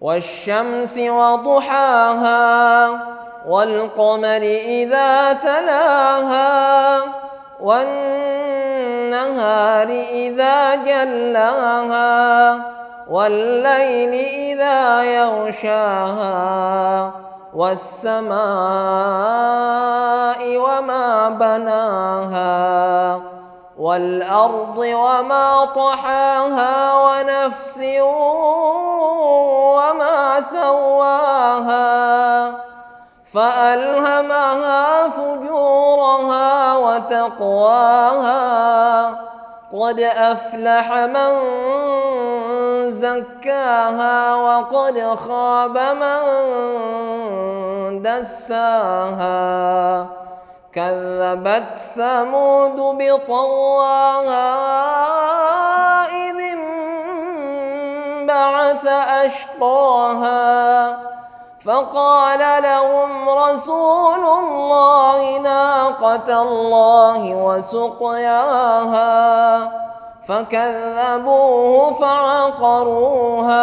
والشمس وضحاها والقمر إذا تلاها والنهار إذا جلاها والليل إذا يغشاها والسماء وما بناها والأرض وما طحاها ونفس وما سواها فألهمها فجورها وتقواها قد أفلح من زكاها وقد خاب من دساها كذبت ثمود بطغواها إذ انبعث أشقاها فقال لهم رسول الله ناقة الله وسقياها فكذبوه فعقروها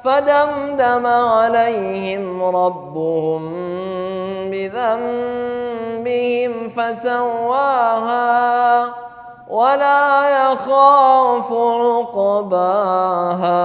فدمدم عليهم ربهم بذنبهم فسواها ولا يخاف عقباها.